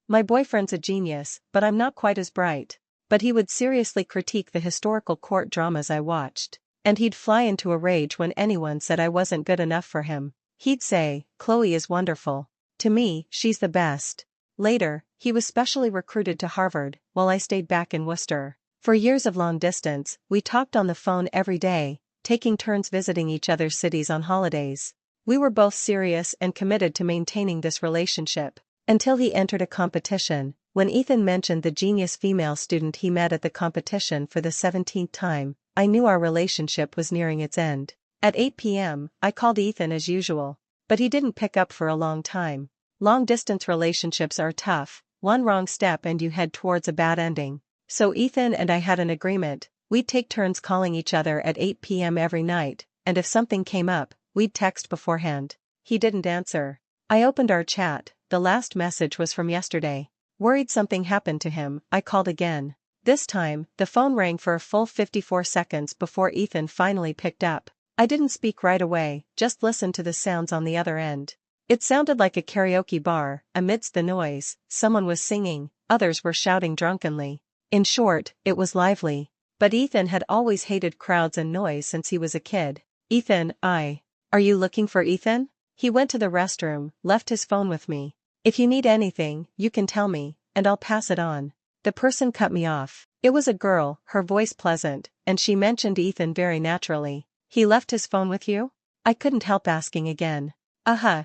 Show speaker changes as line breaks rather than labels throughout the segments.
My boyfriend's a genius, but I'm not quite as bright. But he would seriously critique the historical court dramas I watched. And he'd fly into a rage when anyone said I wasn't good enough for him. He'd say, "Chloe is wonderful. To me, she's the best." Later, he was specially recruited to Harvard, while I stayed back in Worcester. For years of long distance, we talked on the phone every day, taking turns visiting each other's cities on holidays. We were both serious and committed to maintaining this relationship. Until he entered a competition, when Ethan mentioned the genius female student he met at the competition for the 17th time, I knew our relationship was nearing its end. At 8 p.m., I called Ethan as usual. But he didn't pick up for a long time. Long-distance relationships are tough, one wrong step and you head towards a bad ending. So Ethan and I had an agreement, we'd take turns calling each other at 8 p.m. every night, and if something came up, we'd text beforehand. He didn't answer. I opened our chat, the last message was from yesterday. Worried something happened to him, I called again. This time, the phone rang for a full 54 seconds before Ethan finally picked up. I didn't speak right away, just listened to the sounds on the other end. It sounded like a karaoke bar. Amidst the noise, someone was singing, others were shouting drunkenly. In short, it was lively. But Ethan had always hated crowds and noise since he was a kid. Ethan, Are you looking for Ethan? He went to the restroom, left his phone with me. If you need anything, you can tell me, and I'll pass it on. The person cut me off. It was a girl, her voice pleasant, and she mentioned Ethan very naturally. He left his phone with you? I couldn't help asking again.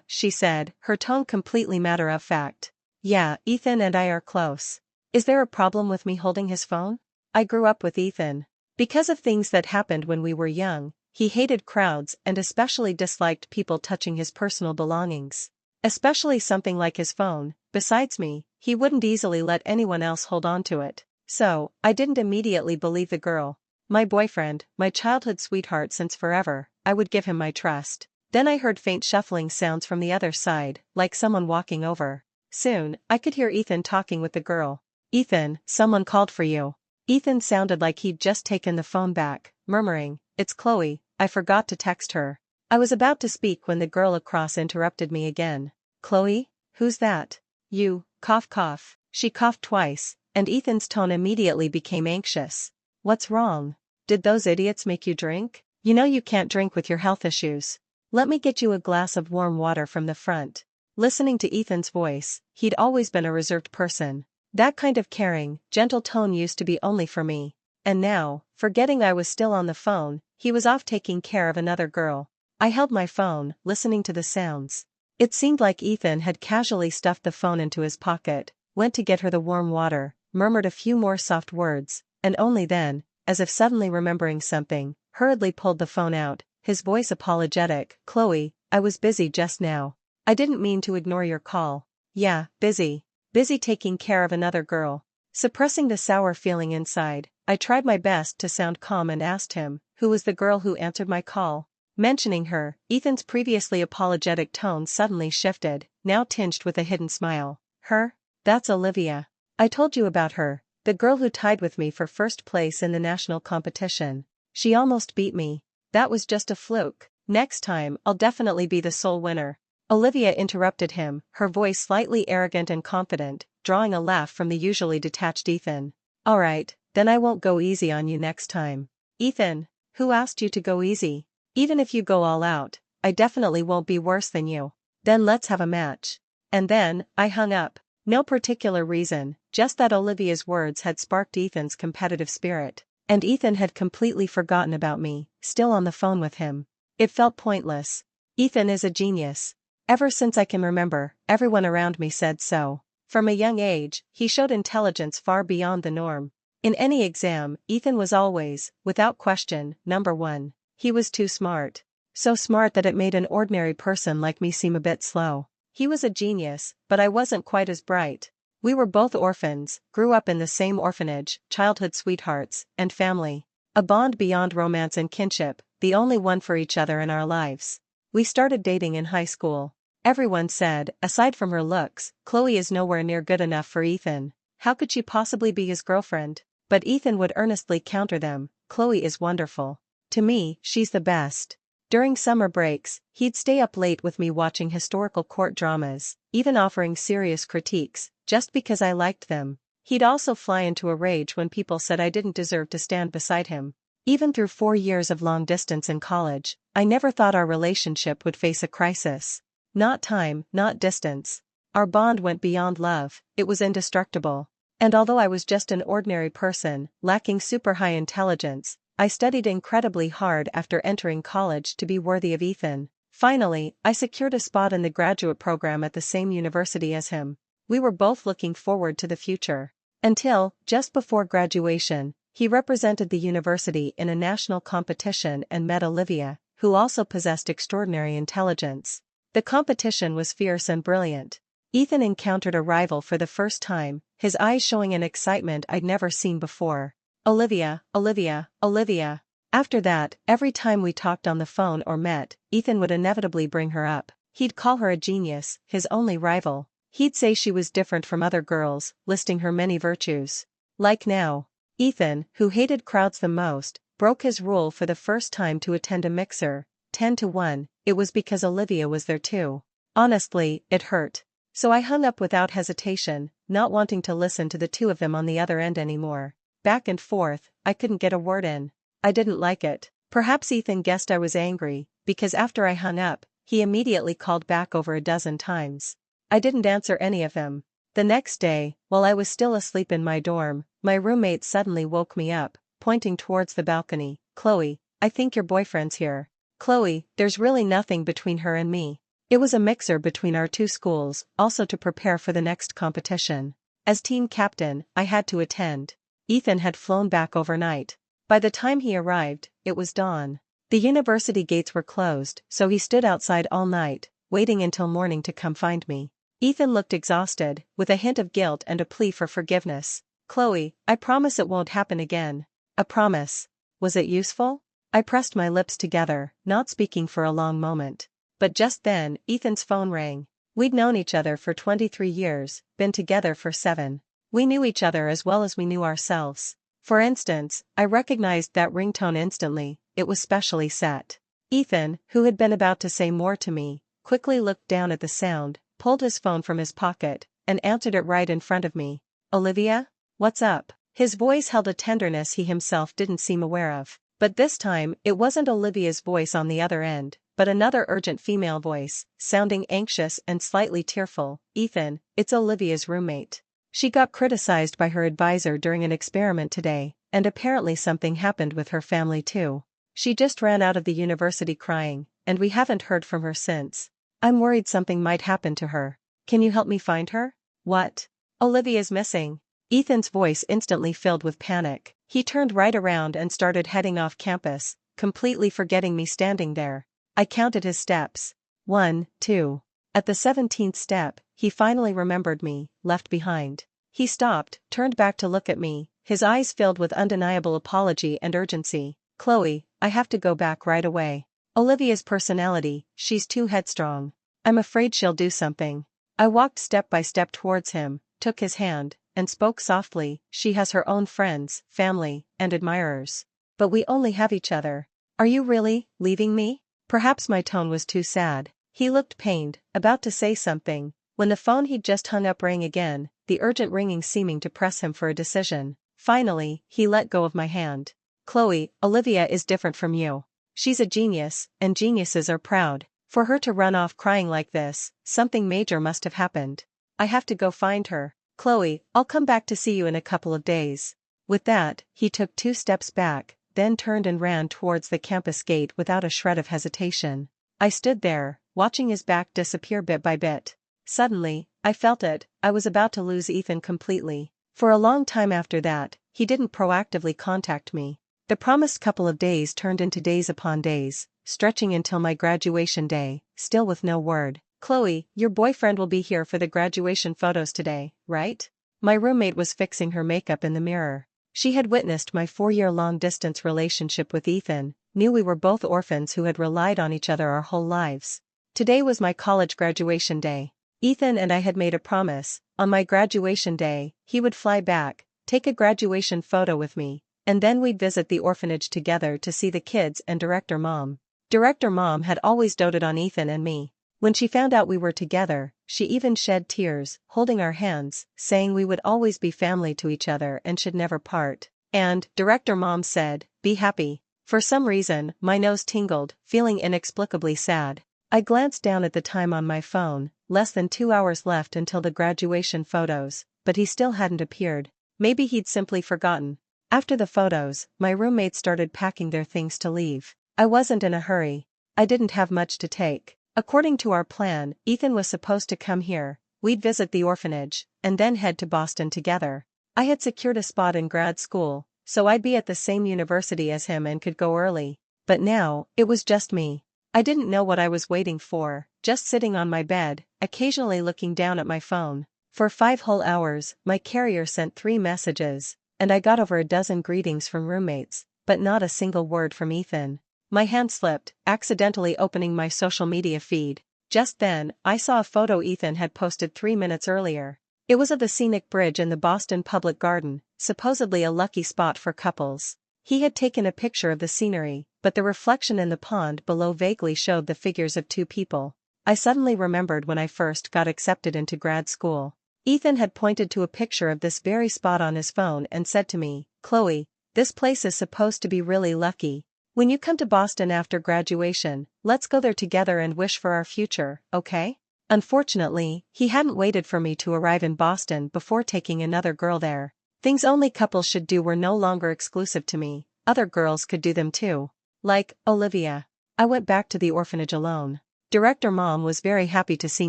She said, her tone completely matter-of-fact. Yeah, Ethan and I are close. Is there a problem with me holding his phone? I grew up with Ethan. Because of things that happened when we were young, he hated crowds and especially disliked people touching his personal belongings. Especially something like his phone. Besides me, he wouldn't easily let anyone else hold on to it. So, I didn't immediately believe the girl. My boyfriend, my childhood sweetheart since forever, I would give him my trust. Then I heard faint shuffling sounds from the other side, like someone walking over. Soon, I could hear Ethan talking with the girl. Ethan, someone called for you. Ethan sounded like he'd just taken the phone back, murmuring, "It's Chloe, I forgot to text her." I was about to speak when the girl across interrupted me again. "Chloe? Who's that?" "You, cough cough." She coughed twice, and Ethan's tone immediately became anxious. "What's wrong? Did those idiots make you drink? You know you can't drink with your health issues. Let me get you a glass of warm water from the front." Listening to Ethan's voice, he'd always been a reserved person. That kind of caring, gentle tone used to be only for me. And now, forgetting I was still on the phone, he was off taking care of another girl. I held my phone, listening to the sounds. It seemed like Ethan had casually stuffed the phone into his pocket, went to get her the warm water, murmured a few more soft words, and only then, as if suddenly remembering something, hurriedly pulled the phone out, his voice apologetic. "Chloe, I was busy just now. I didn't mean to ignore your call." "Yeah, busy. Busy taking care of another girl." Suppressing the sour feeling inside, I tried my best to sound calm and asked him, who was the girl who answered my call? Mentioning her, Ethan's previously apologetic tone suddenly shifted, now tinged with a hidden smile. "Her? That's Olivia. I told you about her, the girl who tied with me for first place in the national competition. She almost beat me. That was just a fluke. Next time, I'll definitely be the sole winner." Olivia interrupted him, her voice slightly arrogant and confident, drawing a laugh from the usually detached Ethan. "Alright, then I won't go easy on you next time." "Ethan, who asked you to go easy? Even if you go all out, I definitely won't be worse than you. Then let's have a match." And then, I hung up. No particular reason, just that Olivia's words had sparked Ethan's competitive spirit. And Ethan had completely forgotten about me, still on the phone with him. It felt pointless. Ethan is a genius. Ever since I can remember, everyone around me said so. From a young age, he showed intelligence far beyond the norm. In any exam, Ethan was always, without question, number one. He was too smart. So smart that it made an ordinary person like me seem a bit slow. He was a genius, but I wasn't quite as bright. We were both orphans, grew up in the same orphanage, childhood sweethearts, and family. A bond beyond romance and kinship, the only one for each other in our lives. We started dating in high school. Everyone said, aside from her looks, Chloe is nowhere near good enough for Ethan. How could she possibly be his girlfriend? But Ethan would earnestly counter them, "Chloe is wonderful. To me, she's the best." During summer breaks, he'd stay up late with me watching historical court dramas, even offering serious critiques, just because I liked them. He'd also fly into a rage when people said I didn't deserve to stand beside him. Even through 4 years of long distance in college, I never thought our relationship would face a crisis. Not time, not distance. Our bond went beyond love, it was indestructible. And although I was just an ordinary person, lacking super high intelligence, I studied incredibly hard after entering college to be worthy of Ethan. Finally, I secured a spot in the graduate program at the same university as him. We were both looking forward to the future. Until, just before graduation, he represented the university in a national competition and met Olivia, who also possessed extraordinary intelligence. The competition was fierce and brilliant. Ethan encountered a rival for the first time, his eyes showing an excitement I'd never seen before. Olivia, Olivia, Olivia. After that, every time we talked on the phone or met, Ethan would inevitably bring her up. He'd call her a genius, his only rival. He'd say she was different from other girls, listing her many virtues. Like now. Ethan, who hated crowds the most, broke his rule for the first time to attend a mixer, 10-1, it was because Olivia was there too. Honestly, it hurt. So I hung up without hesitation, not wanting to listen to the two of them on the other end anymore. Back and forth, I couldn't get a word in. I didn't like it. Perhaps Ethan guessed I was angry, because after I hung up, he immediately called back over a dozen times. I didn't answer any of them. The next day, while I was still asleep in my dorm, my roommate suddenly woke me up, pointing towards the balcony. "Chloe, I think your boyfriend's here." "Chloe, there's really nothing between her and me." It was a mixer between our two schools, also to prepare for the next competition. As team captain, I had to attend. Ethan had flown back overnight. By the time he arrived, it was dawn. The university gates were closed, so he stood outside all night, waiting until morning to come find me. Ethan looked exhausted, with a hint of guilt and a plea for forgiveness. "Chloe, I promise it won't happen again." A promise. Was it useful? I pressed my lips together, not speaking for a long moment. But just then, Ethan's phone rang. We'd known each other for 23 years, been together for 7. We knew each other as well as we knew ourselves. For instance, I recognized that ringtone instantly, it was specially set. Ethan, who had been about to say more to me, quickly looked down at the sound, pulled his phone from his pocket, and answered it right in front of me. "Olivia? What's up?" His voice held a tenderness he himself didn't seem aware of. But this time, it wasn't Olivia's voice on the other end, but another urgent female voice, sounding anxious and slightly tearful. "Ethan, it's Olivia's roommate. She got criticized by her advisor during an experiment today, and apparently something happened with her family too. She just ran out of the university crying, and we haven't heard from her since. I'm worried something might happen to her. Can you help me find her?" "What? Olivia's missing." Ethan's voice instantly filled with panic. He turned right around and started heading off campus, completely forgetting me standing there. I counted his steps. 1, 2. At the 17th step, he finally remembered me, left behind. He stopped, turned back to look at me, his eyes filled with undeniable apology and urgency. "Chloe, I have to go back right away. Olivia's personality, she's too headstrong. I'm afraid she'll do something." I walked step by step towards him, took his hand, and spoke softly. "She has her own friends, family, and admirers. But we only have each other. Are you really leaving me?" Perhaps my tone was too sad. He looked pained, about to say something, when the phone he'd just hung up rang again, the urgent ringing seeming to press him for a decision. Finally, he let go of my hand. "Chloe, Olivia is different from you. She's a genius, and geniuses are proud. For her to run off crying like this, something major must have happened. I have to go find her. Chloe, I'll come back to see you in a couple of days." With that, he took 2 steps back, then turned and ran towards the campus gate without a shred of hesitation. I stood there, watching his back disappear bit by bit. Suddenly, I felt it, I was about to lose Ethan completely. For a long time after that, he didn't proactively contact me. The promised couple of days turned into days upon days, stretching until my graduation day, still with no word. "Chloe, your boyfriend will be here for the graduation photos today, right?" My roommate was fixing her makeup in the mirror. She had witnessed my 4-year long-distance relationship with Ethan, knew we were both orphans who had relied on each other our whole lives. Today was my college graduation day. Ethan and I had made a promise. On my graduation day, he would fly back, take a graduation photo with me, and then we'd visit the orphanage together to see the kids and Director Mom. Director Mom had always doted on Ethan and me. When she found out we were together, she even shed tears, holding our hands, saying we would always be family to each other and should never part. And, Director Mom said, "Be happy." For some reason, my nose tingled, feeling inexplicably sad. I glanced down at the time on my phone, less than 2 hours left until the graduation photos, but he still hadn't appeared. Maybe he'd simply forgotten. After the photos, my roommates started packing their things to leave. I wasn't in a hurry. I didn't have much to take. According to our plan, Ethan was supposed to come here, we'd visit the orphanage, and then head to Boston together. I had secured a spot in grad school, so I'd be at the same university as him and could go early. But now, it was just me. I didn't know what I was waiting for, just sitting on my bed, occasionally looking down at my phone. For 5 whole hours, my carrier sent 3 messages, and I got over a dozen greetings from roommates, but not a single word from Ethan. My hand slipped, accidentally opening my social media feed. Just then, I saw a photo Ethan had posted 3 minutes earlier. It was of the scenic bridge in the Boston Public Garden, supposedly a lucky spot for couples. He had taken a picture of the scenery, but the reflection in the pond below vaguely showed the figures of 2 people. I suddenly remembered when I first got accepted into grad school. Ethan had pointed to a picture of this very spot on his phone and said to me, "Chloe, this place is supposed to be really lucky. When you come to Boston after graduation, let's go there together and wish for our future, okay?" Unfortunately, he hadn't waited for me to arrive in Boston before taking another girl there. Things only couples should do were no longer exclusive to me, other girls could do them too. Like, Olivia. I went back to the orphanage alone. Director Mom was very happy to see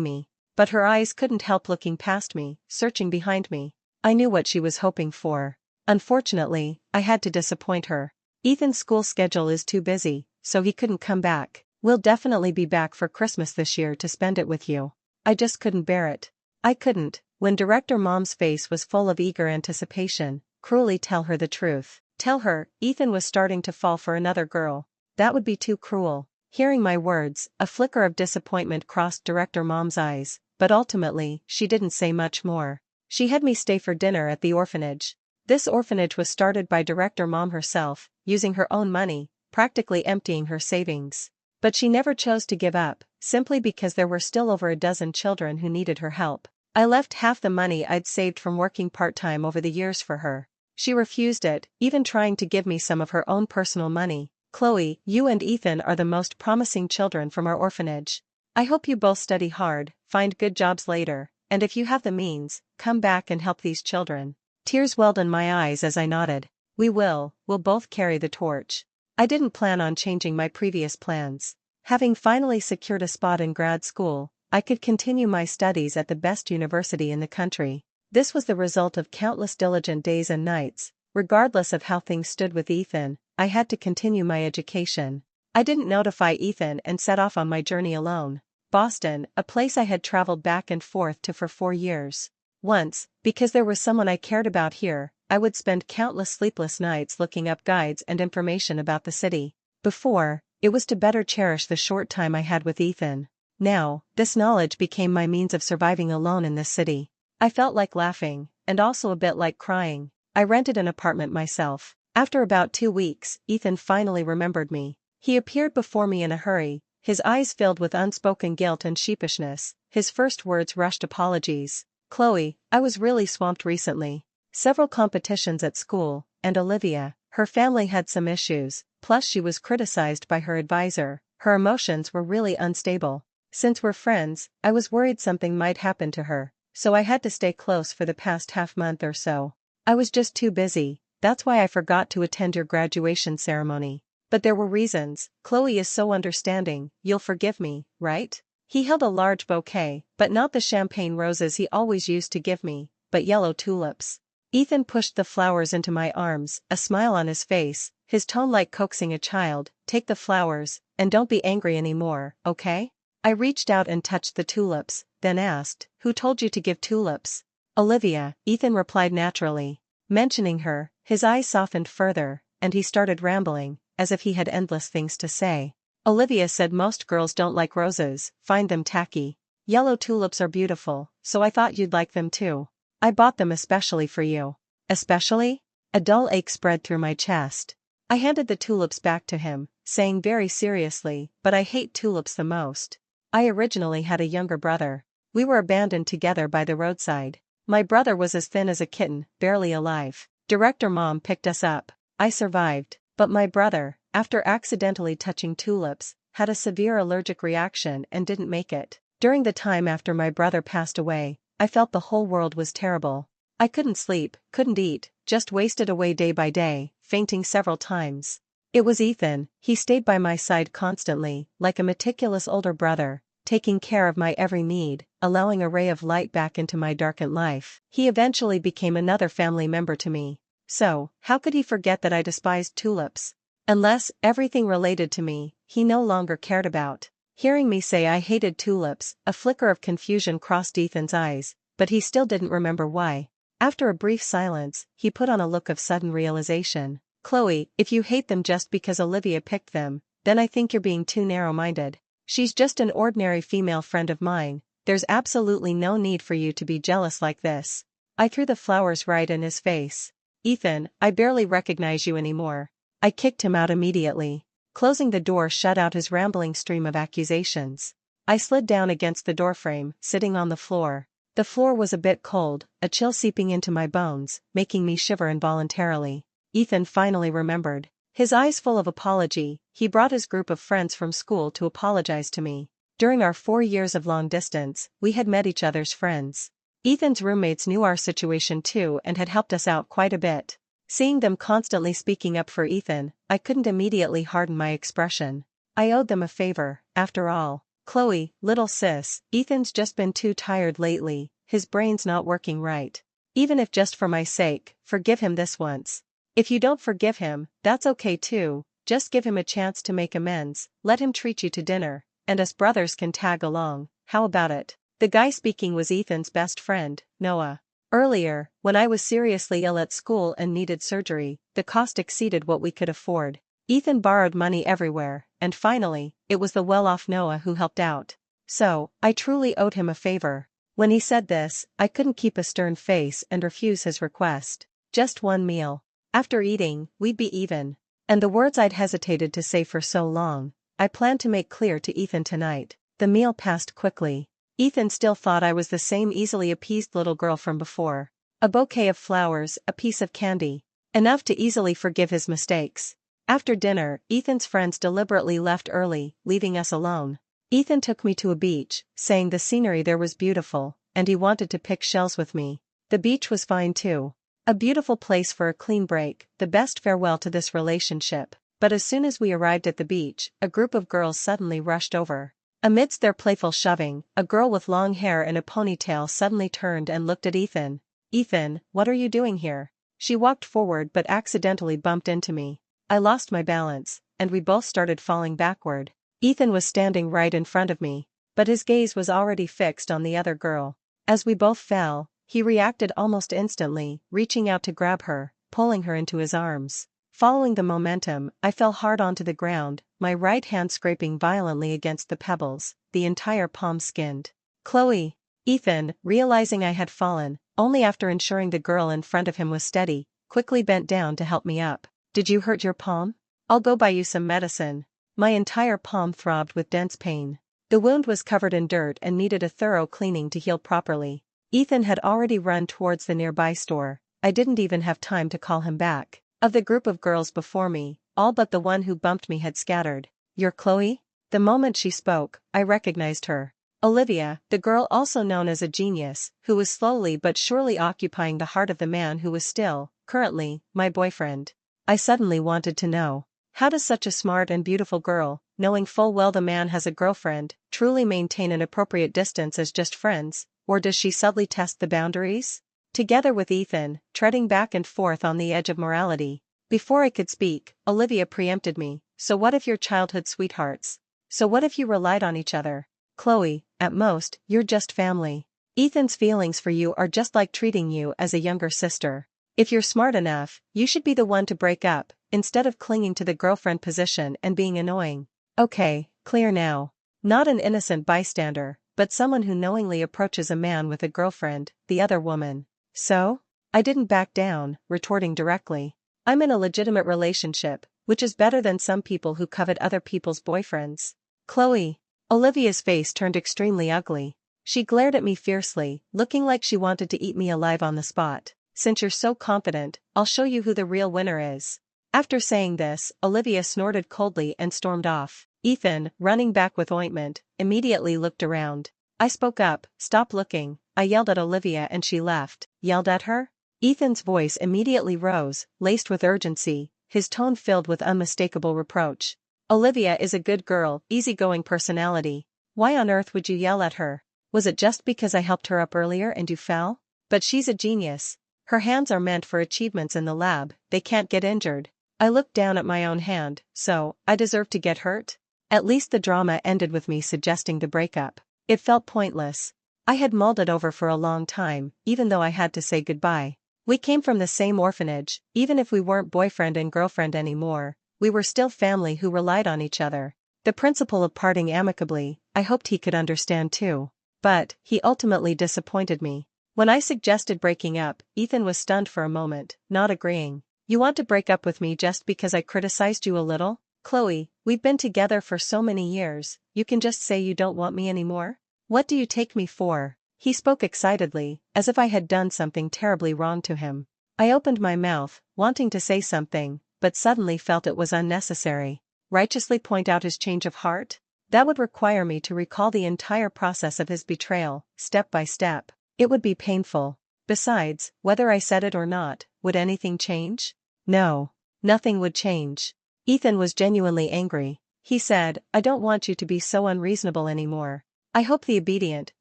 me, but her eyes couldn't help looking past me, searching behind me. I knew what she was hoping for. Unfortunately, I had to disappoint her. Ethan's school schedule is too busy, so he couldn't come back. "We'll definitely be back for Christmas this year to spend it with you." I just couldn't bear it. I couldn't, when Director Mom's face was full of eager anticipation, cruelly tell her the truth. Tell her, Ethan was starting to fall for another girl. That would be too cruel. Hearing my words, a flicker of disappointment crossed Director Mom's eyes, but ultimately, she didn't say much more. She had me stay for dinner at the orphanage. This orphanage was started by Director Mom herself, using her own money, practically emptying her savings. But she never chose to give up, simply because there were still over a dozen children who needed her help. I left half the money I'd saved from working part-time over the years for her. She refused it, even trying to give me some of her own personal money. "Chloe, you and Ethan are the most promising children from our orphanage. I hope you both study hard, find good jobs later, and if you have the means, come back and help these children." Tears welled in my eyes as I nodded. We'll both carry the torch." I didn't plan on changing my previous plans. Having finally secured a spot in grad school, I could continue my studies at the best university in the country. This was the result of countless diligent days and nights. Regardless of how things stood with Ethan, I had to continue my education. I didn't notify Ethan and set off on my journey alone. Boston, a place I had traveled back and forth to for 4 years. Once, because there was someone I cared about here, I would spend countless sleepless nights looking up guides and information about the city. Before, it was to better cherish the short time I had with Ethan. Now, this knowledge became my means of surviving alone in this city. I felt like laughing, and also a bit like crying. I rented an apartment myself. After about 2 weeks, Ethan finally remembered me. He appeared before me in a hurry, his eyes filled with unspoken guilt and sheepishness. His first words rushed apologies. "Chloe, I was really swamped recently. Several competitions at school, and Olivia, her family had some issues, plus she was criticized by her advisor. Her emotions were really unstable. Since we're friends, I was worried something might happen to her, so I had to stay close for the past half-month or so. I was just too busy, that's why I forgot to attend your graduation ceremony. But there were reasons. Chloe is so understanding, you'll forgive me, right?" He held a large bouquet, but not the champagne roses he always used to give me, but yellow tulips. Ethan pushed the flowers into my arms, a smile on his face, his tone like coaxing a child. "Take the flowers, and don't be angry anymore, okay?" I reached out and touched the tulips, then asked, "Who told you to give tulips?" "Olivia," Ethan replied naturally. Mentioning her, his eyes softened further, and he started rambling, as if he had endless things to say. "Olivia said most girls don't like roses, find them tacky. Yellow tulips are beautiful, so I thought you'd like them too. I bought them especially for you." "Especially?" A dull ache spread through my chest. I handed the tulips back to him, saying very seriously, "But I hate tulips the most. I originally had a younger brother. We were abandoned together by the roadside. My brother was as thin as a kitten, barely alive. Director Mom picked us up. I survived. But my brother, after accidentally touching tulips, had a severe allergic reaction and didn't make it. During the time after my brother passed away, I felt the whole world was terrible. I couldn't sleep, couldn't eat, just wasted away day by day, fainting several times. It was Ethan. He stayed by my side constantly, like a meticulous older brother, taking care of my every need, allowing a ray of light back into my darkened life. He eventually became another family member to me. So, how could he forget that I despised tulips? Unless everything related to me, he no longer cared about. Hearing me say I hated tulips, a flicker of confusion crossed Ethan's eyes, but he still didn't remember why. After a brief silence, he put on a look of sudden realization. Chloe, if you hate them just because Olivia picked them, then I think you're being too narrow-minded. She's just an ordinary female friend of mine. There's absolutely no need for you to be jealous like this. I threw the flowers right in his face. Ethan, I barely recognize you anymore. I kicked him out immediately. Closing the door shut out his rambling stream of accusations. I slid down against the doorframe, sitting on the floor. The floor was a bit cold, a chill seeping into my bones, making me shiver involuntarily. Ethan finally remembered. His eyes full of apology, he brought his group of friends from school to apologize to me. During our 4 years of long distance, we had met each other's friends. Ethan's roommates knew our situation too and had helped us out quite a bit. Seeing them constantly speaking up for Ethan, I couldn't immediately harden my expression. I owed them a favor, after all. Chloe, little sis, Ethan's just been too tired lately, his brain's not working right. Even if just for my sake, forgive him this once. If you don't forgive him, that's okay too, just give him a chance to make amends, let him treat you to dinner, and us brothers can tag along, how about it? The guy speaking was Ethan's best friend, Noah. Earlier, when I was seriously ill at school and needed surgery, the cost exceeded what we could afford. Ethan borrowed money everywhere, and finally, it was the well-off Noah who helped out. So, I truly owed him a favor. When he said this, I couldn't keep a stern face and refuse his request. Just one meal. After eating, we'd be even. And the words I'd hesitated to say for so long, I planned to make clear to Ethan tonight. The meal passed quickly. Ethan still thought I was the same easily appeased little girl from before. A bouquet of flowers, a piece of candy. Enough to easily forgive his mistakes. After dinner, Ethan's friends deliberately left early, leaving us alone. Ethan took me to a beach, saying the scenery there was beautiful, and he wanted to pick shells with me. The beach was fine too. A beautiful place for a clean break, the best farewell to this relationship. But as soon as we arrived at the beach, a group of girls suddenly rushed over. Amidst their playful shoving, a girl with long hair and a ponytail suddenly turned and looked at Ethan. Ethan, what are you doing here? She walked forward but accidentally bumped into me. I lost my balance, and we both started falling backward. Ethan was standing right in front of me, but his gaze was already fixed on the other girl. As we both fell, he reacted almost instantly, reaching out to grab her, pulling her into his arms. Following the momentum, I fell hard onto the ground, my right hand scraping violently against the pebbles, the entire palm skinned. Chloe! Ethan, realizing I had fallen, only after ensuring the girl in front of him was steady, quickly bent down to help me up. Did you hurt your palm? I'll go buy you some medicine. My entire palm throbbed with dense pain. The wound was covered in dirt and needed a thorough cleaning to heal properly. Ethan had already run towards the nearby store. I didn't even have time to call him back. Of the group of girls before me, all but the one who bumped me had scattered. You're Chloe? The moment she spoke, I recognized her. Olivia, the girl also known as a genius, who was slowly but surely occupying the heart of the man who was still, currently, my boyfriend. I suddenly wanted to know. How does such a smart and beautiful girl, knowing full well the man has a girlfriend, truly maintain an appropriate distance as just friends? Or does she subtly test the boundaries? Together with Ethan, treading back and forth on the edge of morality. Before I could speak, Olivia preempted me. So what if you're childhood sweethearts? So what if you relied on each other? Chloe, at most, you're just family. Ethan's feelings for you are just like treating you as a younger sister. If you're smart enough, you should be the one to break up, instead of clinging to the girlfriend position and being annoying. Okay, clear now. Not an innocent bystander, but someone who knowingly approaches a man with a girlfriend, the other woman. So? I didn't back down, retorting directly. I'm in a legitimate relationship, which is better than some people who covet other people's boyfriends. Chloe. Olivia's face turned extremely ugly. She glared at me fiercely, looking like she wanted to eat me alive on the spot. Since you're so confident, I'll show you who the real winner is. After saying this, Olivia snorted coldly and stormed off. Ethan, running back with ointment, immediately looked around. I spoke up, "Stop looking." I yelled at Olivia and she left. Yelled at her? Ethan's voice immediately rose, laced with urgency, his tone filled with unmistakable reproach. Olivia is a good girl, easygoing personality. Why on earth would you yell at her? Was it just because I helped her up earlier and you fell? But she's a genius. Her hands are meant for achievements in the lab, they can't get injured. I looked down at my own hand, so, I deserve to get hurt? At least the drama ended with me suggesting the breakup. It felt pointless. I had mulled it over for a long time, even though I had to say goodbye. We came from the same orphanage, even if we weren't boyfriend and girlfriend anymore, we were still family who relied on each other. The principle of parting amicably, I hoped he could understand too. But, he ultimately disappointed me. When I suggested breaking up, Ethan was stunned for a moment, not agreeing. You want to break up with me just because I criticized you a little? Chloe, we've been together for so many years, you can just say you don't want me anymore? What do you take me for? He spoke excitedly, as if I had done something terribly wrong to him. I opened my mouth, wanting to say something, but suddenly felt it was unnecessary. Righteously point out his change of heart? That would require me to recall the entire process of his betrayal, step by step. It would be painful. Besides, whether I said it or not, would anything change? No. Nothing would change. Ethan was genuinely angry. He said, I don't want you to be so unreasonable anymore. I hope the obedient,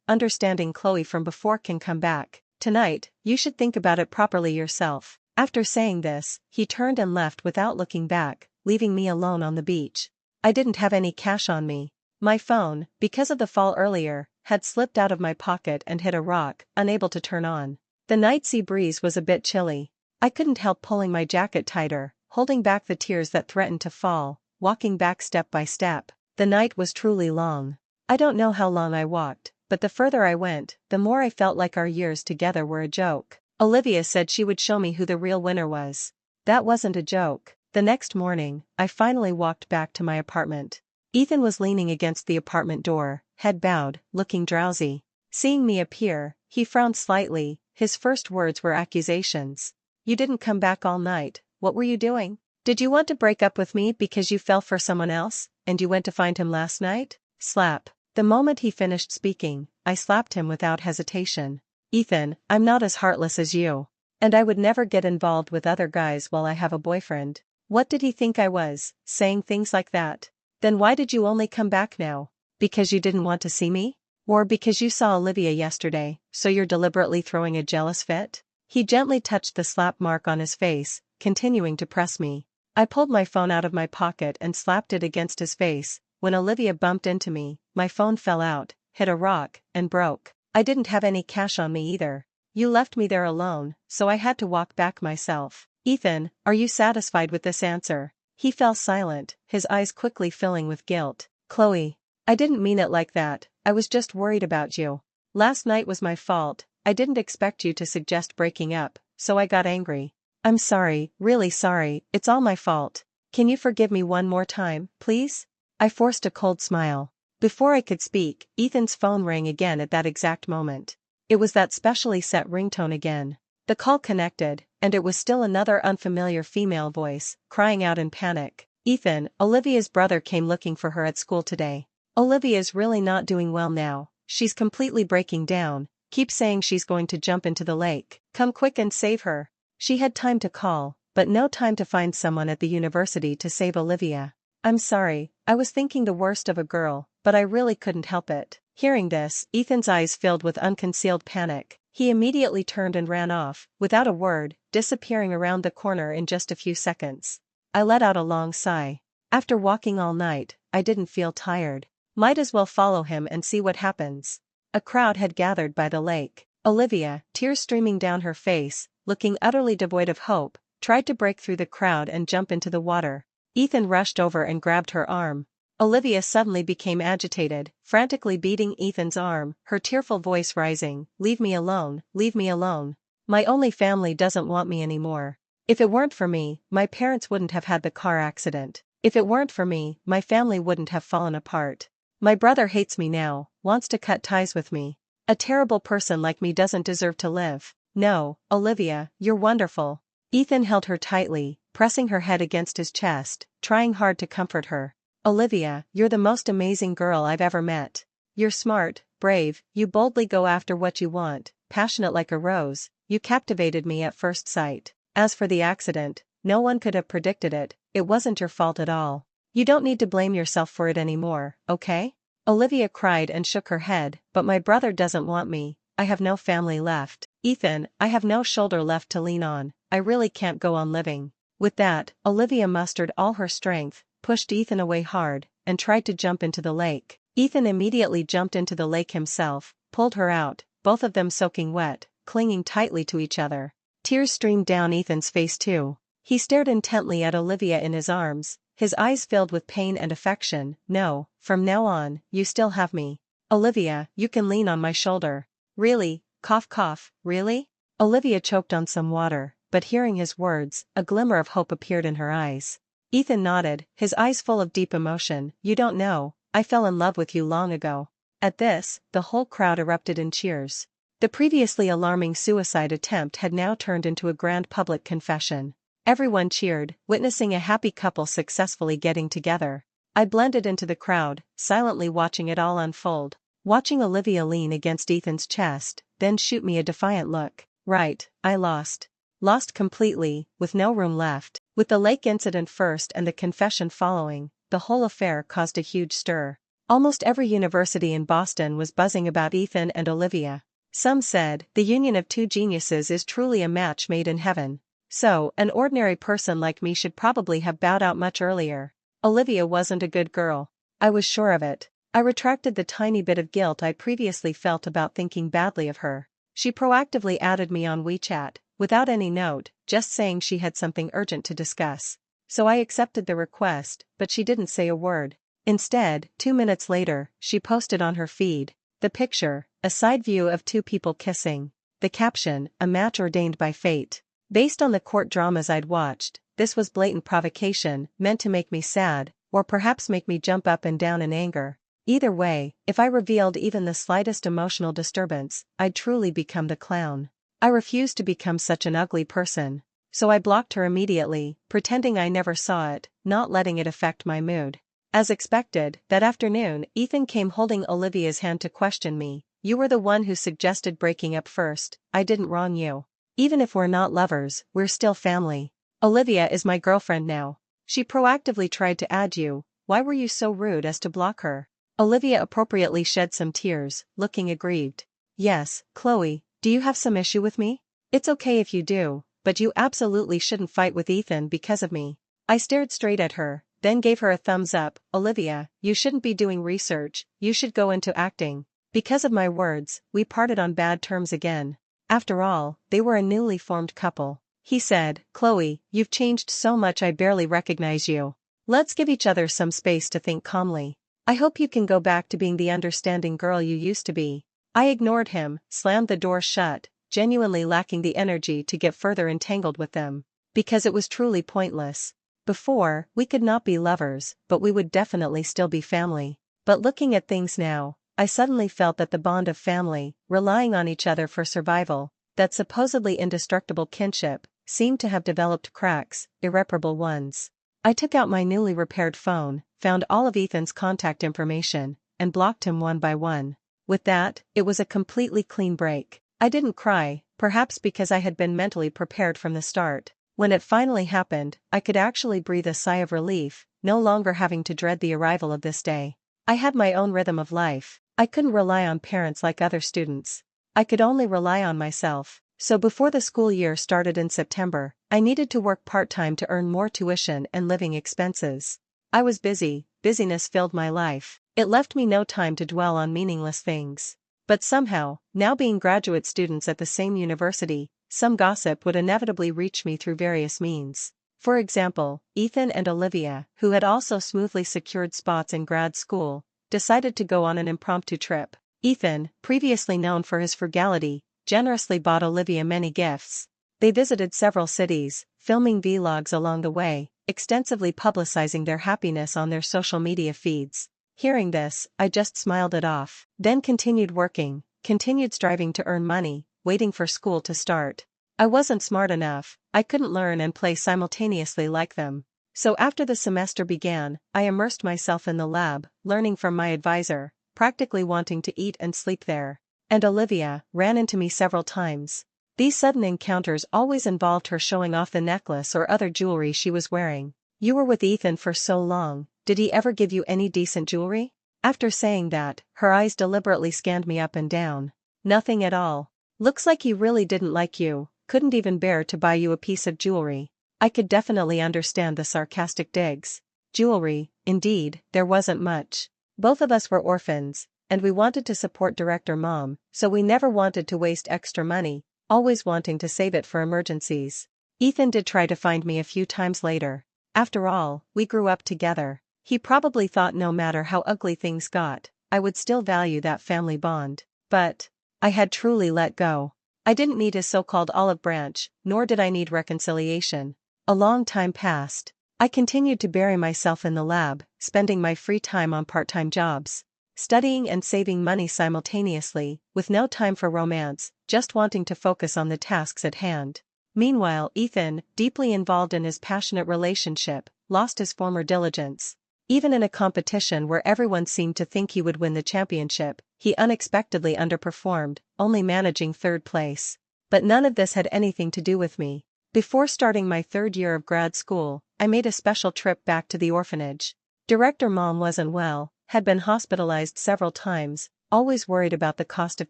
understanding Chloe from before can come back. Tonight, you should think about it properly yourself. After saying this, he turned and left without looking back, leaving me alone on the beach. I didn't have any cash on me. My phone, because of the fall earlier, had slipped out of my pocket and hit a rock, unable to turn on. The night sea breeze was a bit chilly. I couldn't help pulling my jacket tighter, holding back the tears that threatened to fall, walking back step by step. The night was truly long. I don't know how long I walked, but the further I went, the more I felt like our years together were a joke. Olivia said she would show me who the real winner was. That wasn't a joke. The next morning, I finally walked back to my apartment. Ethan was leaning against the apartment door, head bowed, looking drowsy. Seeing me appear, he frowned slightly, his first words were accusations. You didn't come back all night, what were you doing? Did you want to break up with me because you fell for someone else, and you went to find him last night? Slap. The moment he finished speaking, I slapped him without hesitation. Ethan, I'm not as heartless as you. And I would never get involved with other guys while I have a boyfriend. What did he think I was, saying things like that? Then why did you only come back now? Because you didn't want to see me? Or because you saw Olivia yesterday, so you're deliberately throwing a jealous fit? He gently touched the slap mark on his face, continuing to press me. I pulled my phone out of my pocket and slapped it against his face. When Olivia bumped into me, my phone fell out, hit a rock, and broke. I didn't have any cash on me either. You left me there alone, so I had to walk back myself. Ethan, are you satisfied with this answer? He fell silent, his eyes quickly filling with guilt. Chloe, I didn't mean it like that, I was just worried about you. Last night was my fault, I didn't expect you to suggest breaking up, so I got angry. I'm sorry, really sorry, it's all my fault. Can you forgive me one more time, please? I forced a cold smile. Before I could speak, Ethan's phone rang again at that exact moment. It was that specially set ringtone again. The call connected, and it was still another unfamiliar female voice, crying out in panic. Ethan, Olivia's brother came looking for her at school today. Olivia's really not doing well now, she's completely breaking down, keeps saying she's going to jump into the lake. Come quick and save her. She had time to call, but no time to find someone at the university to save Olivia. I'm sorry, I was thinking the worst of a girl, but I really couldn't help it. Hearing this, Ethan's eyes filled with unconcealed panic. He immediately turned and ran off, without a word, disappearing around the corner in just a few seconds. I let out a long sigh. After walking all night, I didn't feel tired. Might as well follow him and see what happens. A crowd had gathered by the lake. Olivia, tears streaming down her face, looking utterly devoid of hope, tried to break through the crowd and jump into the water. Ethan rushed over and grabbed her arm. Olivia suddenly became agitated, frantically beating Ethan's arm, her tearful voice rising, "Leave me alone, leave me alone. My only family doesn't want me anymore. If it weren't for me, my parents wouldn't have had the car accident. If it weren't for me, my family wouldn't have fallen apart. My brother hates me now, wants to cut ties with me. A terrible person like me doesn't deserve to live. No, Olivia, you're wonderful. Ethan held her tightly, pressing her head against his chest, trying hard to comfort her. Olivia, you're the most amazing girl I've ever met. You're smart, brave, you boldly go after what you want, passionate like a rose, you captivated me at first sight. As for the accident, no one could have predicted it, it wasn't your fault at all. You don't need to blame yourself for it anymore, okay? Olivia cried and shook her head, but my brother doesn't want me, I have no family left. Ethan, I have no shoulder left to lean on, I really can't go on living. With that, Olivia mustered all her strength, pushed Ethan away hard, and tried to jump into the lake. Ethan immediately jumped into the lake himself, pulled her out, both of them soaking wet, clinging tightly to each other. Tears streamed down Ethan's face too. He stared intently at Olivia in his arms, his eyes filled with pain and affection. No, from now on, you still have me. Olivia, you can lean on my shoulder. Really? Cough cough, really? Olivia choked on some water, but hearing his words, a glimmer of hope appeared in her eyes. Ethan nodded, his eyes full of deep emotion. You don't know, I fell in love with you long ago. At this, the whole crowd erupted in cheers. The previously alarming suicide attempt had now turned into a grand public confession. Everyone cheered, witnessing a happy couple successfully getting together. I blended into the crowd, silently watching it all unfold. Watching Olivia lean against Ethan's chest, then shoot me a defiant look. Right, I lost. Lost completely, with no room left. With the lake incident first and the confession following, the whole affair caused a huge stir. Almost every university in Boston was buzzing about Ethan and Olivia. Some said, the union of two geniuses is truly a match made in heaven. So, an ordinary person like me should probably have bowed out much earlier. Olivia wasn't a good girl. I was sure of it. I retracted the tiny bit of guilt I previously felt about thinking badly of her. She proactively added me on WeChat, without any note, just saying she had something urgent to discuss. So I accepted the request, but she didn't say a word. Instead, 2 minutes later, she posted on her feed. The picture, a side view of two people kissing. The caption, a match ordained by fate. Based on the court dramas I'd watched, this was blatant provocation, meant to make me sad, or perhaps make me jump up and down in anger. Either way, if I revealed even the slightest emotional disturbance, I'd truly become the clown. I refused to become such an ugly person. So I blocked her immediately, pretending I never saw it, not letting it affect my mood. As expected, that afternoon, Ethan came holding Olivia's hand to question me. You were the one who suggested breaking up first, I didn't wrong you. Even if we're not lovers, we're still family. Olivia is my girlfriend now. She proactively tried to add you, why were you so rude as to block her? Olivia appropriately shed some tears, looking aggrieved. Yes, Chloe, do you have some issue with me? It's okay if you do, but you absolutely shouldn't fight with Ethan because of me. I stared straight at her, then gave her a thumbs up. Olivia, you shouldn't be doing research, you should go into acting. Because of my words, we parted on bad terms again. After all, they were a newly formed couple. He said, Chloe, you've changed so much I barely recognize you. Let's give each other some space to think calmly. I hope you can go back to being the understanding girl you used to be. I ignored him, slammed the door shut, genuinely lacking the energy to get further entangled with them. Because it was truly pointless. Before, we could not be lovers, but we would definitely still be family. But looking at things now, I suddenly felt that the bond of family, relying on each other for survival, that supposedly indestructible kinship, seemed to have developed cracks, irreparable ones. I took out my newly repaired phone, found all of Ethan's contact information, and blocked him one by one. With that, it was a completely clean break. I didn't cry, perhaps because I had been mentally prepared from the start. When it finally happened, I could actually breathe a sigh of relief, no longer having to dread the arrival of this day. I had my own rhythm of life. I couldn't rely on parents like other students. I could only rely on myself. So before the school year started in September, I needed to work part-time to earn more tuition and living expenses. I was busy, busyness filled my life. It left me no time to dwell on meaningless things. But somehow, now being graduate students at the same university, some gossip would inevitably reach me through various means. For example, Ethan and Olivia, who had also smoothly secured spots in grad school, decided to go on an impromptu trip. Ethan, previously known for his frugality, generously bought Olivia many gifts. They visited several cities, filming vlogs along the way, extensively publicizing their happiness on their social media feeds. Hearing this, I just smiled it off, then continued working, continued striving to earn money, waiting for school to start. I wasn't smart enough, I couldn't learn and play simultaneously like them. So after the semester began, I immersed myself in the lab, learning from my advisor, practically wanting to eat and sleep there. And Olivia ran into me several times. These sudden encounters always involved her showing off the necklace or other jewelry she was wearing. "You were with Ethan for so long, did he ever give you any decent jewelry?" After saying that, her eyes deliberately scanned me up and down. "Nothing at all. Looks like he really didn't like you, couldn't even bear to buy you a piece of jewelry." I could definitely understand the sarcastic digs. Jewelry, indeed, there wasn't much. Both of us were orphans, and we wanted to support Director Mom, so we never wanted to waste extra money, always wanting to save it for emergencies. Ethan did try to find me a few times later. After all, we grew up together. He probably thought no matter how ugly things got, I would still value that family bond. But I had truly let go. I didn't need his so-called olive branch, nor did I need reconciliation. A long time passed. I continued to bury myself in the lab, spending my free time on part-time jobs, studying and saving money simultaneously, with no time for romance, just wanting to focus on the tasks at hand. Meanwhile, Ethan, deeply involved in his passionate relationship, lost his former diligence. Even in a competition where everyone seemed to think he would win the championship, he unexpectedly underperformed, only managing third place. But none of this had anything to do with me. Before starting my third year of grad school, I made a special trip back to the orphanage. Director Mom wasn't well, had been hospitalized several times, always worried about the cost of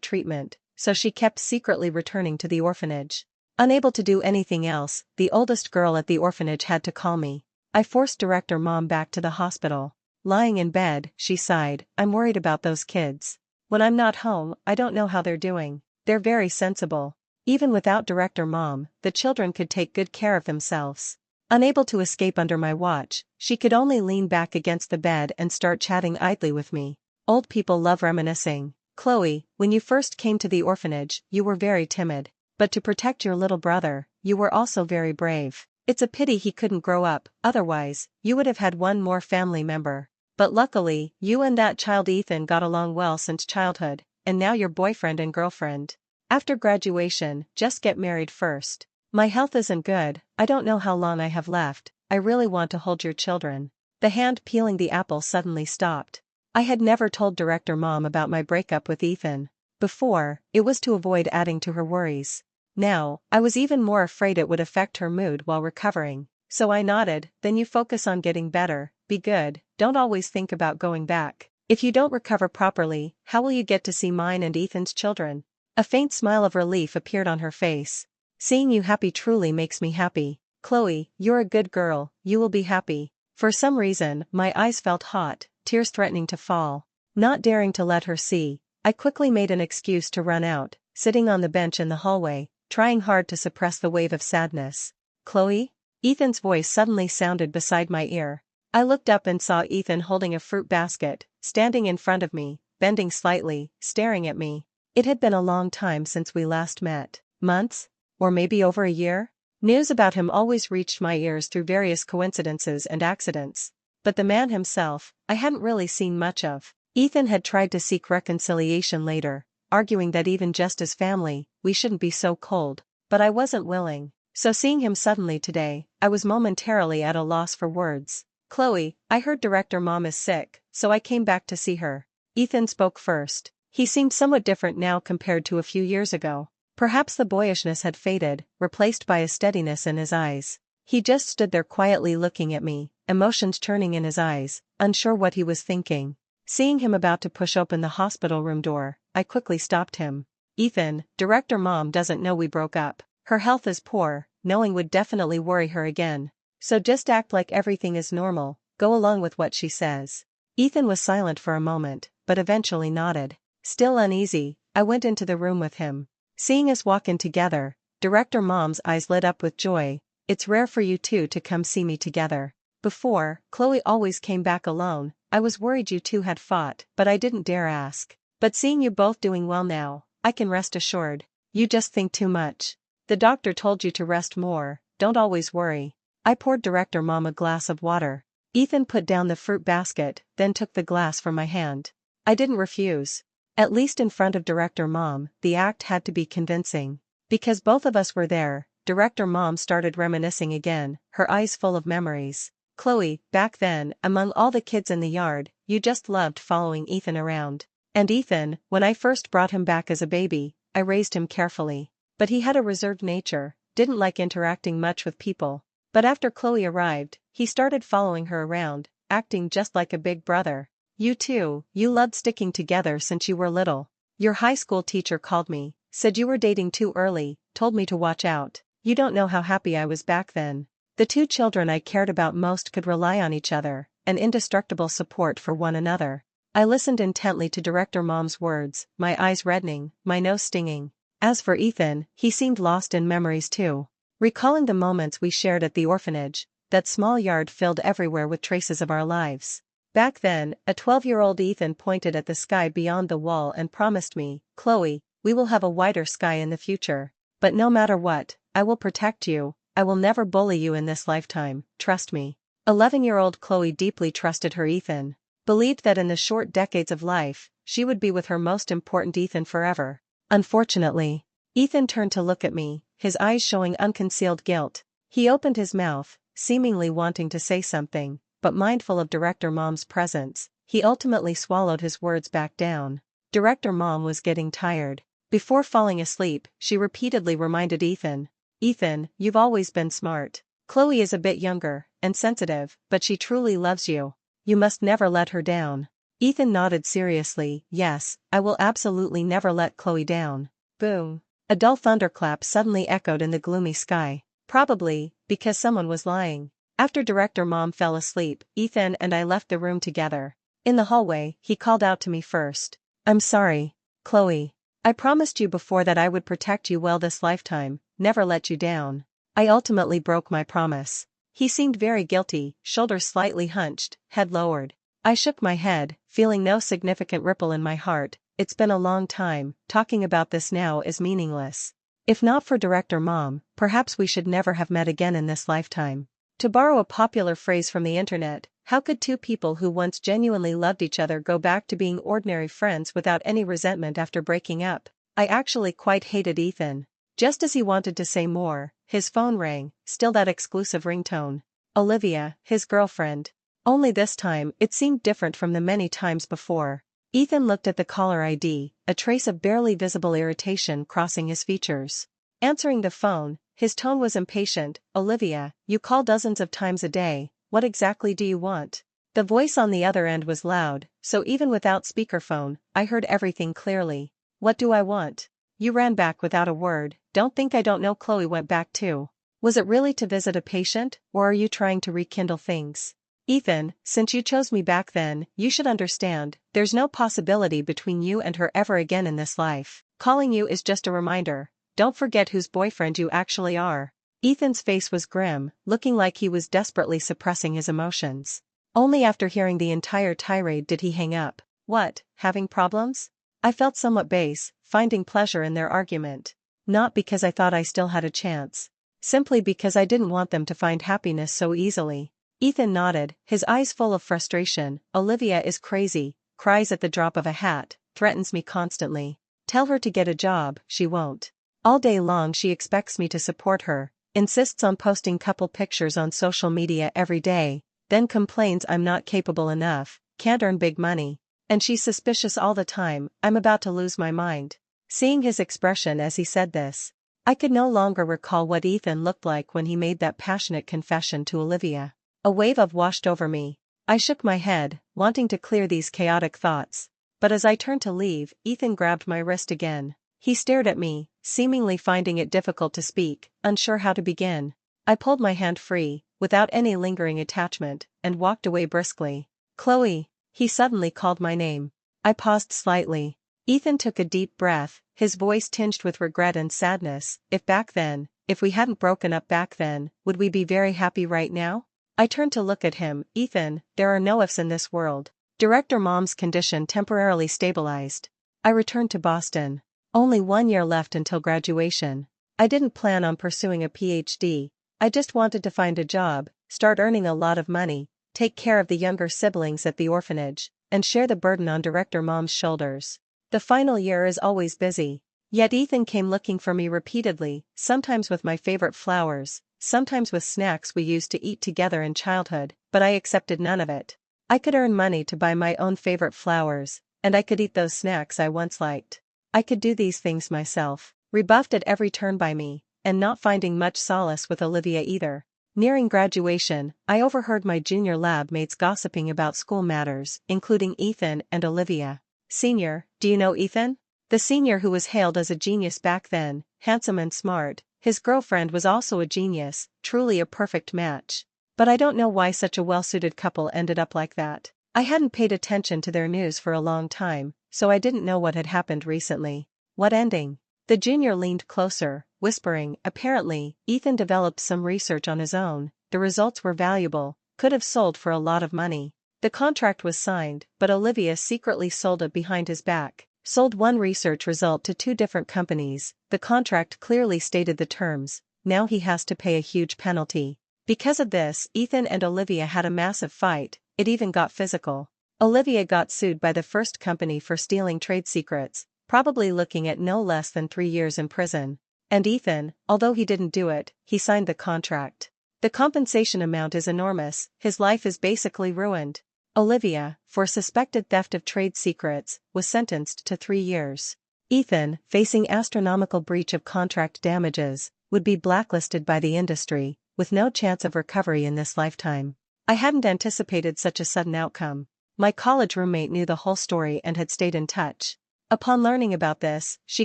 treatment, so she kept secretly returning to the orphanage. Unable to do anything else, the oldest girl at the orphanage had to call me. I forced Director Mom back to the hospital. Lying in bed, she sighed, "I'm worried about those kids. When I'm not home, I don't know how they're doing. They're very sensible." Even without Director Mom, the children could take good care of themselves. Unable to escape under my watch, she could only lean back against the bed and start chatting idly with me. Old people love reminiscing. "Chloe, when you first came to the orphanage, you were very timid. But to protect your little brother, you were also very brave. It's a pity he couldn't grow up, otherwise, you would have had one more family member. But luckily, you and that child Ethan got along well since childhood, and now you're boyfriend and girlfriend. After graduation, just get married first. My health isn't good, I don't know how long I have left, I really want to hold your children." The hand peeling the apple suddenly stopped. I had never told Director Mom about my breakup with Ethan. Before, it was to avoid adding to her worries. Now, I was even more afraid it would affect her mood while recovering. So I nodded, "Then you focus on getting better, be good, don't always think about going back. If you don't recover properly, how will you get to see mine and Ethan's children?" A faint smile of relief appeared on her face. "Seeing you happy truly makes me happy. Chloe, you're a good girl, you will be happy." For some reason, my eyes felt hot, tears threatening to fall. Not daring to let her see, I quickly made an excuse to run out, sitting on the bench in the hallway, trying hard to suppress the wave of sadness. "Chloe?" Ethan's voice suddenly sounded beside my ear. I looked up and saw Ethan holding a fruit basket, standing in front of me, bending slightly, staring at me. It had been a long time since we last met. Months? Or maybe over a year? News about him always reached my ears through various coincidences and accidents. But the man himself, I hadn't really seen much of. Ethan had tried to seek reconciliation later, arguing that even just as family, we shouldn't be so cold. But I wasn't willing. So seeing him suddenly today, I was momentarily at a loss for words. "Chloe, I heard Director Mom is sick, so I came back to see her." Ethan spoke first. He seemed somewhat different now compared to a few years ago. Perhaps the boyishness had faded, replaced by a steadiness in his eyes. He just stood there quietly looking at me, emotions churning in his eyes, unsure what he was thinking. Seeing him about to push open the hospital room door, I quickly stopped him. "Ethan, Director Mom doesn't know we broke up. Her health is poor, knowing would definitely worry her again. So just act like everything is normal, go along with what she says." Ethan was silent for a moment, but eventually nodded. Still uneasy, I went into the room with him. Seeing us walk in together, Director Mom's eyes lit up with joy. "It's rare for you two to come see me together. Before, Chloe always came back alone. I was worried you two had fought, but I didn't dare ask. But seeing you both doing well now, I can rest assured. You just think too much. The doctor told you to rest more, don't always worry." I poured Director Mom a glass of water. Ethan put down the fruit basket, then took the glass from my hand. I didn't refuse. At least in front of Director Mom, the act had to be convincing. Because both of us were there, Director Mom started reminiscing again, her eyes full of memories. Chloe, back then, among all the kids in the yard, you just loved following Ethan around. And Ethan, when I first brought him back as a baby, I raised him carefully. But he had a reserved nature, didn't like interacting much with people. But after Chloe arrived, he started following her around, acting just like a big brother. You two, you loved sticking together since you were little. Your high school teacher called me, said you were dating too early, told me to watch out. You don't know how happy I was back then. The two children I cared about most could rely on each other, an indestructible support for one another. I listened intently to Director Mom's words, my eyes reddening, my nose stinging. As for Ethan, he seemed lost in memories too. Recalling the moments we shared at the orphanage, that small yard filled everywhere with traces of our lives. Back then, a 12-year-old Ethan pointed at the sky beyond the wall and promised me, Chloe, we will have a wider sky in the future. But no matter what, I will protect you, I will never bully you in this lifetime, trust me. 11-year-old Chloe deeply trusted her Ethan. Believed that in the short decades of life, she would be with her most important Ethan forever. Unfortunately, Ethan turned to look at me, his eyes showing unconcealed guilt. He opened his mouth, seemingly wanting to say something, but mindful of Director Mom's presence, he ultimately swallowed his words back down. Director Mom was getting tired. Before falling asleep, she repeatedly reminded Ethan, Ethan, you've always been smart. Chloe is a bit younger and sensitive, but she truly loves you. You must never let her down. Ethan nodded seriously, yes, I will absolutely never let Chloe down. Boom. A dull thunderclap suddenly echoed in the gloomy sky. Probably, because someone was lying. After Director Mom fell asleep, Ethan and I left the room together. In the hallway, he called out to me first. I'm sorry, Chloe. I promised you before that I would protect you well this lifetime, never let you down. I ultimately broke my promise. He seemed very guilty, shoulders slightly hunched, head lowered. I shook my head, feeling no significant ripple in my heart. It's been a long time, talking about this now is meaningless. If not for Director Mom, perhaps we should never have met again in this lifetime. To borrow a popular phrase from the internet, how could two people who once genuinely loved each other go back to being ordinary friends without any resentment after breaking up? I actually quite hated Ethan. Just as he wanted to say more, his phone rang, still that exclusive ringtone. Olivia, his girlfriend. Only this time, it seemed different from the many times before. Ethan looked at the caller ID, a trace of barely visible irritation crossing his features. Answering the phone, his tone was impatient. Olivia, you call dozens of times a day, what exactly do you want? The voice on the other end was loud, so even without speakerphone, I heard everything clearly. What do I want? You ran back without a word, don't think I don't know Chloe went back too. Was it really to visit a patient, or are you trying to rekindle things? Ethan, since you chose me back then, you should understand, there's no possibility between you and her ever again in this life. Calling you is just a reminder. Don't forget whose boyfriend you actually are. Ethan's face was grim, looking like he was desperately suppressing his emotions. Only after hearing the entire tirade did he hang up. What, having problems? I felt somewhat base, finding pleasure in their argument. Not because I thought I still had a chance. Simply because I didn't want them to find happiness so easily. Ethan nodded, his eyes full of frustration. Olivia is crazy, cries at the drop of a hat, threatens me constantly. Tell her to get a job, she won't. All day long she expects me to support her, insists on posting couple pictures on social media every day, then complains I'm not capable enough, can't earn big money. And she's suspicious all the time. I'm about to lose my mind. Seeing his expression as he said this, I could no longer recall what Ethan looked like when he made that passionate confession to Olivia. A wave of washed over me. I shook my head, wanting to clear these chaotic thoughts. But as I turned to leave, Ethan grabbed my wrist again. He stared at me, seemingly finding it difficult to speak, unsure how to begin. I pulled my hand free, without any lingering attachment, and walked away briskly. Chloe. He suddenly called my name. I paused slightly. Ethan took a deep breath, his voice tinged with regret and sadness. If we hadn't broken up back then, would we be very happy right now? I turned to look at him. Ethan, there are no ifs in this world. Director Mom's condition temporarily stabilized. I returned to Boston. Only 1 year left until graduation. I didn't plan on pursuing a PhD. I just wanted to find a job, start earning a lot of money, take care of the younger siblings at the orphanage, and share the burden on Director Mom's shoulders. The final year is always busy. Yet Ethan came looking for me repeatedly, sometimes with my favorite flowers, sometimes with snacks we used to eat together in childhood, but I accepted none of it. I could earn money to buy my own favorite flowers, and I could eat those snacks I once liked. I could do these things myself, rebuffed at every turn by me, and not finding much solace with Olivia either. Nearing graduation, I overheard my junior lab mates gossiping about school matters, including Ethan and Olivia. Senior, do you know Ethan? The senior who was hailed as a genius back then, handsome and smart, his girlfriend was also a genius, truly a perfect match. But I don't know why such a well-suited couple ended up like that. I hadn't paid attention to their news for a long time, so I didn't know what had happened recently. What ending? The junior leaned closer, whispering, apparently, Ethan developed some research on his own, the results were valuable, could have sold for a lot of money. The contract was signed, but Olivia secretly sold it behind his back. Sold one research result to 2 different companies, the contract clearly stated the terms, now he has to pay a huge penalty. Because of this, Ethan and Olivia had a massive fight, it even got physical. Olivia got sued by the first company for stealing trade secrets, probably looking at no less than 3 years in prison. And Ethan, although he didn't do it, he signed the contract. The compensation amount is enormous, his life is basically ruined. Olivia, for suspected theft of trade secrets, was sentenced to 3 years. Ethan, facing astronomical breach of contract damages, would be blacklisted by the industry, with no chance of recovery in this lifetime. I hadn't anticipated such a sudden outcome. My college roommate knew the whole story and had stayed in touch. Upon learning about this, she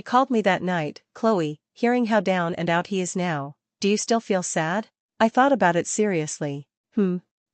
called me that night, Chloe, hearing how down and out he is now, do you still feel sad? I thought about it seriously.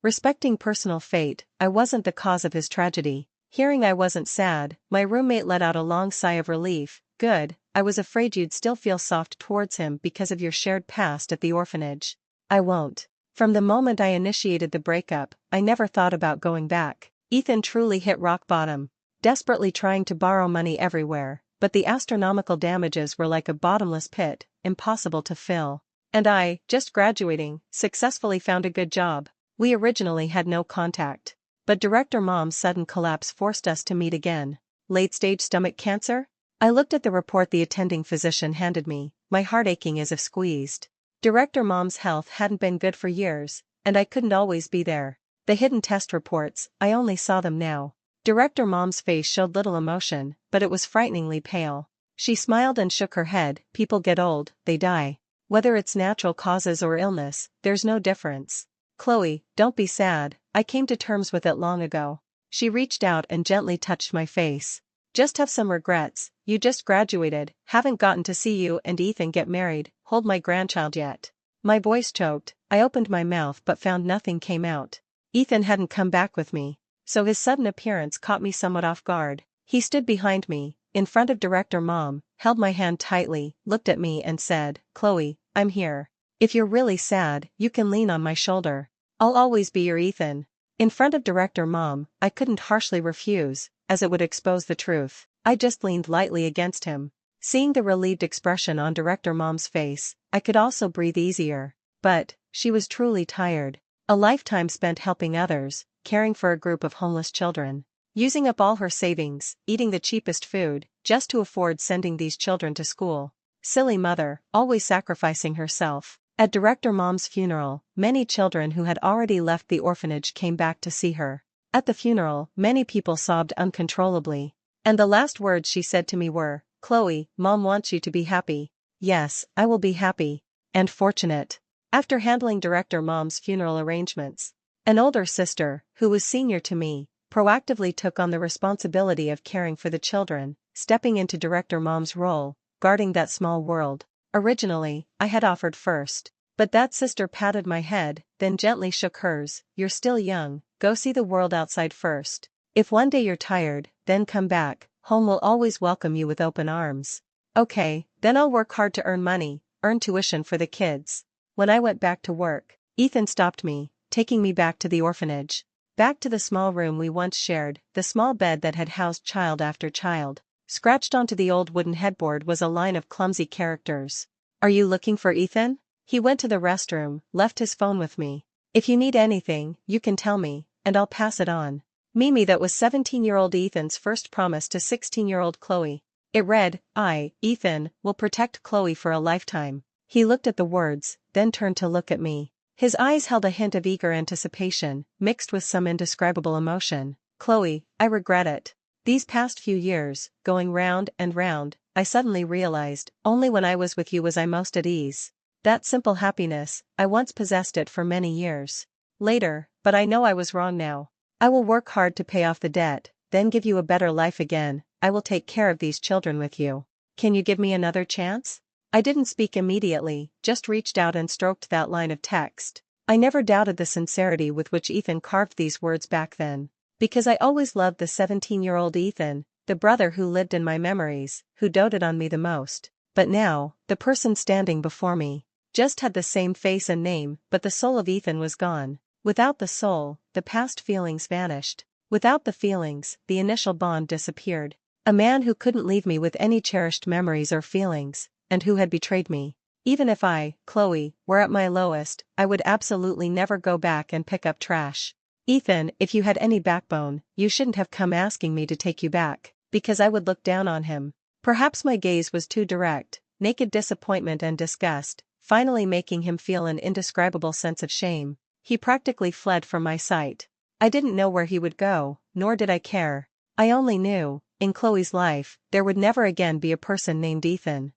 Respecting personal fate, I wasn't the cause of his tragedy. Hearing I wasn't sad, my roommate let out a long sigh of relief. Good, I was afraid you'd still feel soft towards him because of your shared past at the orphanage. I won't. From the moment I initiated the breakup, I never thought about going back. Ethan truly hit rock bottom. Desperately trying to borrow money everywhere, but the astronomical damages were like a bottomless pit, impossible to fill. And I, just graduating, successfully found a good job. We originally had no contact. But Director Mom's sudden collapse forced us to meet again. Late-stage stomach cancer? I looked at the report the attending physician handed me, my heart aching as if squeezed. Director Mom's health hadn't been good for years, and I couldn't always be there. The hidden test reports, I only saw them now. Director Mom's face showed little emotion, but it was frighteningly pale. She smiled and shook her head, people get old, they die. Whether it's natural causes or illness, there's no difference. Chloe, don't be sad, I came to terms with it long ago. She reached out and gently touched my face. Just have some regrets, you just graduated, haven't gotten to see you and Ethan get married, hold my grandchild yet. My voice choked, I opened my mouth but found nothing came out. Ethan hadn't come back with me, so his sudden appearance caught me somewhat off guard. He stood behind me, in front of Director Mom, held my hand tightly, looked at me and said, Chloe, I'm here. If you're really sad, you can lean on my shoulder. I'll always be your Ethan. In front of Director Mom, I couldn't harshly refuse, as it would expose the truth. I just leaned lightly against him. Seeing the relieved expression on Director Mom's face, I could also breathe easier. But, she was truly tired. A lifetime spent helping others, caring for a group of homeless children. Using up all her savings, eating the cheapest food, just to afford sending these children to school. Silly mother, always sacrificing herself. At Director Mom's funeral, many children who had already left the orphanage came back to see her. At the funeral, many people sobbed uncontrollably. And the last words she said to me were, Chloe, Mom wants you to be happy. Yes, I will be happy. And fortunate. After handling Director Mom's funeral arrangements, an older sister, who was senior to me, proactively took on the responsibility of caring for the children, stepping into Director Mom's role, guarding that small world. Originally, I had offered first. But that sister patted my head, then gently shook hers. You're still young, go see the world outside first. If one day you're tired, then come back, home will always welcome you with open arms. Okay, then I'll work hard to earn money, earn tuition for the kids. When I went back to work, Ethan stopped me, taking me back to the orphanage. Back to the small room we once shared, the small bed that had housed child after child. Scratched onto the old wooden headboard was a line of clumsy characters. Are you looking for Ethan? He went to the restroom, left his phone with me. If you need anything, you can tell me, and I'll pass it on. Mimi, that was 17-year-old Ethan's first promise to 16-year-old Chloe. It read, Ethan, will protect Chloe for a lifetime. He looked at the words, then turned to look at me. His eyes held a hint of eager anticipation, mixed with some indescribable emotion. Chloe, I regret it. These past few years, going round and round, I suddenly realized, only when I was with you was I most at ease. That simple happiness, I once possessed it for many years. Later, but I know I was wrong now. I will work hard to pay off the debt, then give you a better life again. I will take care of these children with you. Can you give me another chance? I didn't speak immediately, just reached out and stroked that line of text. I never doubted the sincerity with which Ethan carved these words back then. Because I always loved the 17-year-old Ethan, the brother who lived in my memories, who doted on me the most. But now, the person standing before me just had the same face and name, but the soul of Ethan was gone. Without the soul, the past feelings vanished. Without the feelings, the initial bond disappeared. A man who couldn't leave me with any cherished memories or feelings, and who had betrayed me. Even if I, Chloe, were at my lowest, I would absolutely never go back and pick up trash. Ethan, if you had any backbone, you shouldn't have come asking me to take you back, because I would look down on him. Perhaps my gaze was too direct, naked disappointment and disgust, finally making him feel an indescribable sense of shame. He practically fled from my sight. I didn't know where he would go, nor did I care. I only knew, in Chloe's life, there would never again be a person named Ethan.